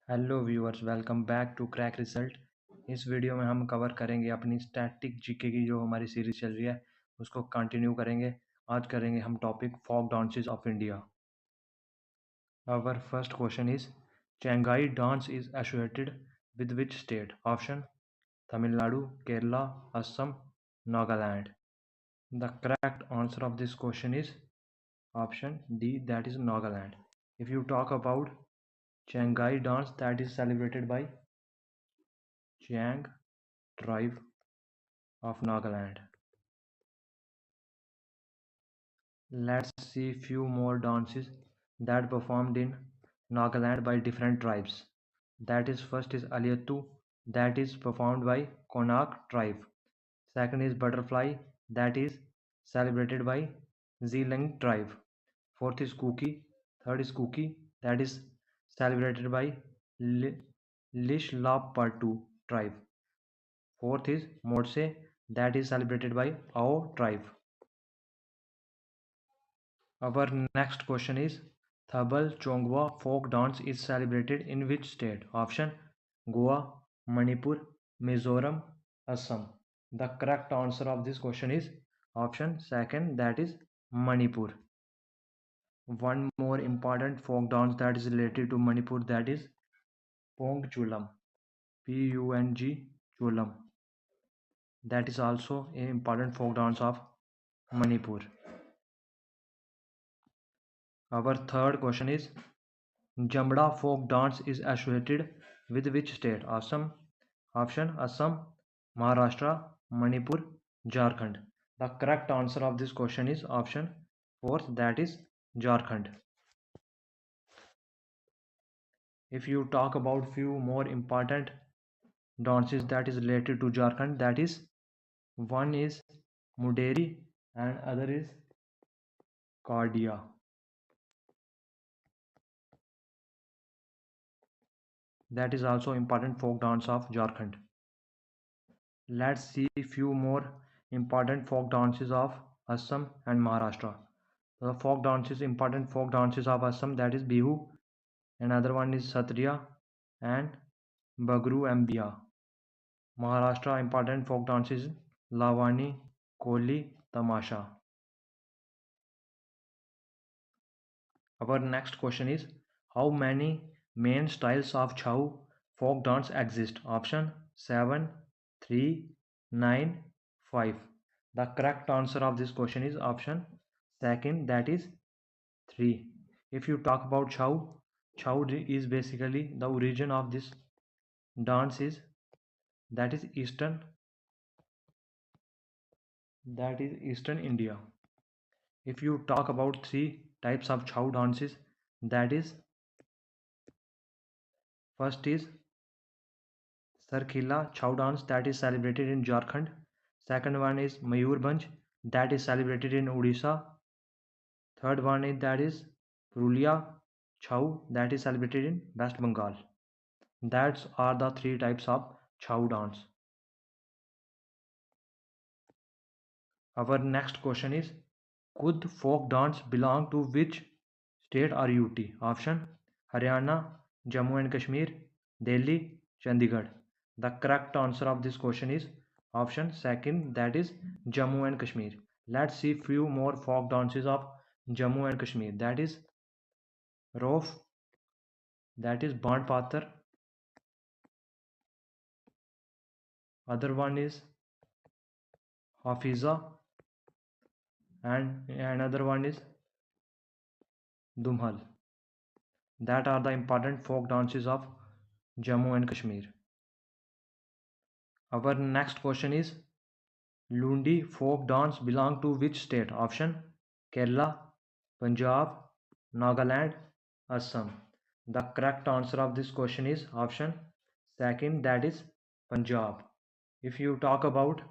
Hello viewers, welcome back to crack result. इस video में हम कवर करेंगे अपनी स्टैटिक जीके की जो हमारी सीरीज चल रही है उसको कंटिन्यू करेंगे। आज करेंगे हम topic folk dances of India. Our first question is चेंगाई dance is associated with which state? Option Tamil Nadu, Kerala, Assam, Nagaland. The correct answer of this question is option D, that is Nagaland. If you talk about Chiangai dance, that is celebrated by Chiang tribe of Nagaland. Let's see few more dances that performed in Nagaland by different tribes. That is first is Aliyattu, that is performed by Konak tribe. Second is Butterfly, that is celebrated by Zeelang tribe. Fourth is Kuki. Third is Kuki, that is celebrated by Lishlapatu tribe. Fourth is Morse, that is celebrated by Ao tribe. Our next question is Thabal Chongwa folk dance is celebrated in which state? Option Goa, Manipur, Mizoram, Assam. The correct answer of this question is option second, that is Manipur. One more important folk dance that is related to Manipur, that is Pong Chulam. Pung Chulam. That is also an important folk dance of Manipur. Our third question is Jamda folk dance is associated with which state? Assam. Option Assam, Maharashtra, Manipur, Jharkhand. The correct answer of this question is option fourth, that is Jharkhand. If you talk about few more important dances that is related to Jharkhand, that is one is Muderi and other is Kardia. That is also important folk dance of Jharkhand. Let's see few more important folk dances of Assam and Maharashtra. The important folk dances of Assam, that is Bihu, another one is Satriya and Bagru Ambia. Maharashtra important folk dances Lavani, Koli, Tamasha. Our next question is how many main styles of Chhau folk dance exist? Option 7, 3, 9, 5. The correct answer of this question is option second, that is 3. If you talk about Chhau is basically the origin of this dance is Eastern India. If you talk about three types of Chhau dances, that is first is Sarkhila Chhau dance, that is celebrated in Jharkhand. Second one is Mayurbhanj, that is celebrated in Odisha. Third one is that is Purulia Chhau, that is celebrated in West Bengal. That's are the three types of Chhau dance. Our next question is could folk dance belong to which state or UT? Option Haryana, Jammu and Kashmir, Delhi, Chandigarh. The correct answer of this question is option second, that is Jammu and Kashmir. Let's see few more folk dances of Jammu and Kashmir. That is Rof, that is Band Patar. Other one is Hafiza and another one is Dumhal. That are the important folk dances of Jammu and Kashmir. Our next question is Lundi folk dance belong to which state? Option Kerala, Punjab, Nagaland, Assam. The correct answer of this question is option second, that is Punjab. If you talk about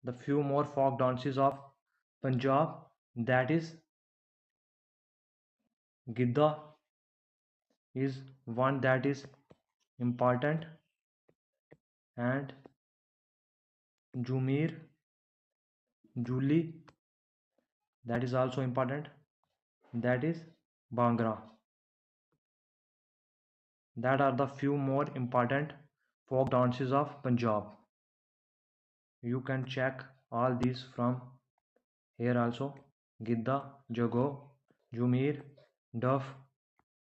the few more folk dances of Punjab, that is Gidda is one that is important, and Jumir, Juli, that is also important, that is Bhangra. That are the few more important folk dances of Punjab. You can check all these from here also. Gidda, Jago, Jumir, Duff,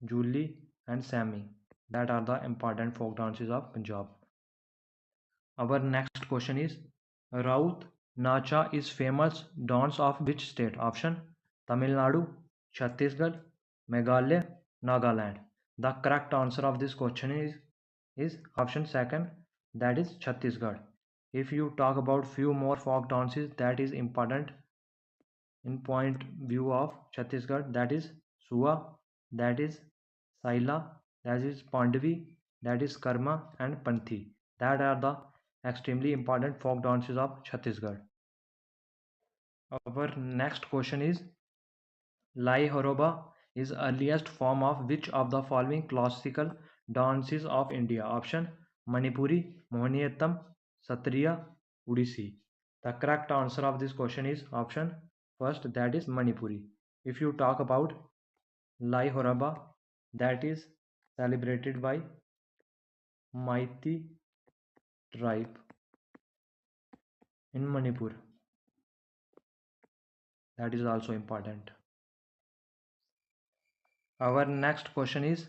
Juli and Sami. That are the important folk dances of Punjab. Our next question is Raut Nacha is famous dance of which state? Option Tamil Nadu, Chhattisgarh, Meghalaya, Nagaland. The correct answer of this question is option second, that is Chhattisgarh. If you talk about few more folk dances that is important in point view of Chhattisgarh, that is Sua, that is Saila, that is Pandvi, that is Karma and Panthi. That are the extremely important folk dances of Chhattisgarh. Our next question is Lai Horoba is earliest form of which of the following classical dances of India? Option Manipuri, Mohiniyattam, Satriya, Odissi. The correct answer of this question is option first, that is Manipuri. If you talk about Lai Horaba, that is celebrated by Meitei tribe in Manipur. That is also important. Our next question is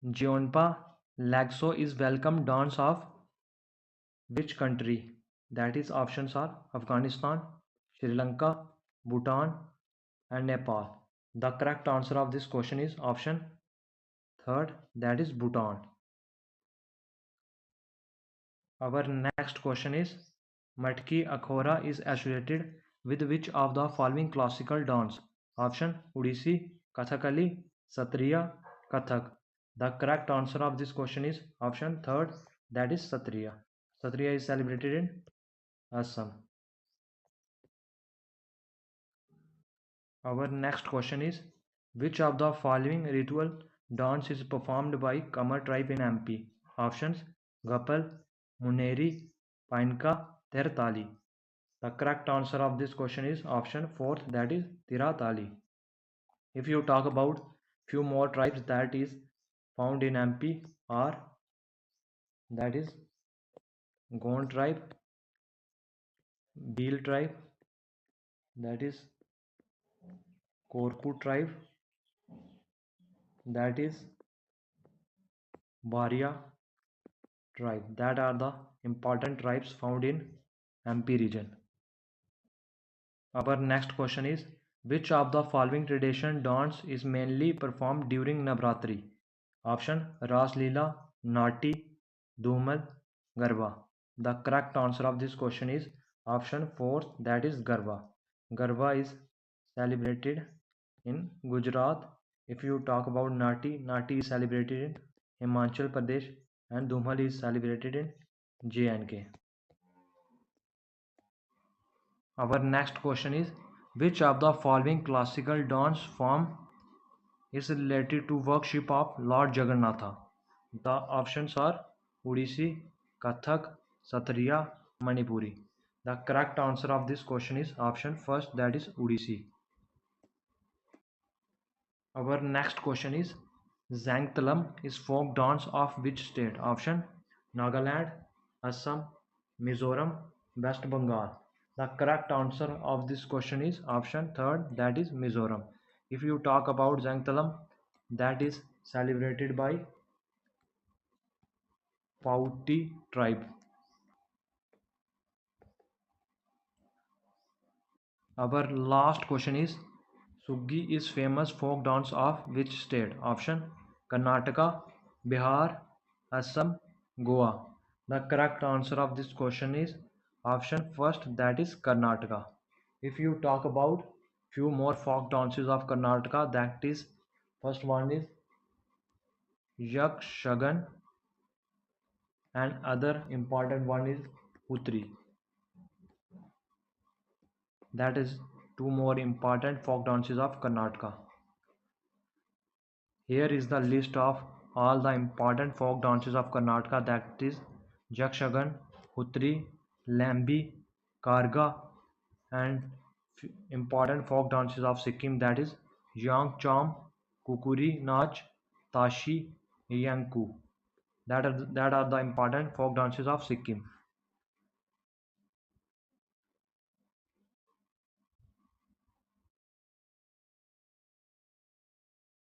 Jeonpa Lagso is welcome dance of which country? That is options are Afghanistan, Sri Lanka, Bhutan and Nepal. The correct answer of this question is option third, that is Bhutan. Our next question is Matki Akhora is associated with which of the following classical dance? Option Odissi, Kathakali, Satriya, Kathak. The correct answer of this question is option third, that is Satriya. Satriya is celebrated in Assam. Our next question is which of the following ritual dance is performed by Kamar tribe in MP? Options Gapal, Muneri, Painka, Tertali. The correct answer of this question is option fourth, that is Tiratali. If you talk about few more tribes that is found in MP are, that is Gond tribe, Bhil tribe, that is Korku tribe, that is Bharia tribe. That are the important tribes found in MP region. Our next question is which of the following tradition dance is mainly performed during Navratri? Option Ras Leela, Nati, Dhumal, Garba. The correct answer of this question is option 4, that is Garba. Garba is celebrated in Gujarat. If you talk about Nati, Nati is celebrated in Himachal Pradesh and Dhumal is celebrated in J&K. Our next question is which of the following classical dance form is related to worship of Lord Jagannatha? The options are Odissi, Kathak, Satriya, Manipuri. The correct answer of this question is option first, that is Odissi. Our next question is Zangtalam is folk dance of which state? Option Nagaland, Assam, Mizoram, West Bengal. The correct answer of this question is option third, that is Mizoram. If you talk about Zangtalam, that is celebrated by Pauti tribe. Our last question is Suggi is famous folk dance of which state? Option Karnataka, Bihar, Assam, Goa. The correct answer of this question is option first, that is Karnataka. If you talk about few more folk dances of Karnataka, that is first one is Yakshagan and other important one is Putri. That is two more important folk dances of Karnataka. Here is the list of all the important folk dances of Karnataka, that is Yakshagan, Hutri, Lambi, Karga and important folk dances of Sikkim, that is Yang Cham, Kukuri Nach, Tashi, Yangku. That are the important folk dances of Sikkim.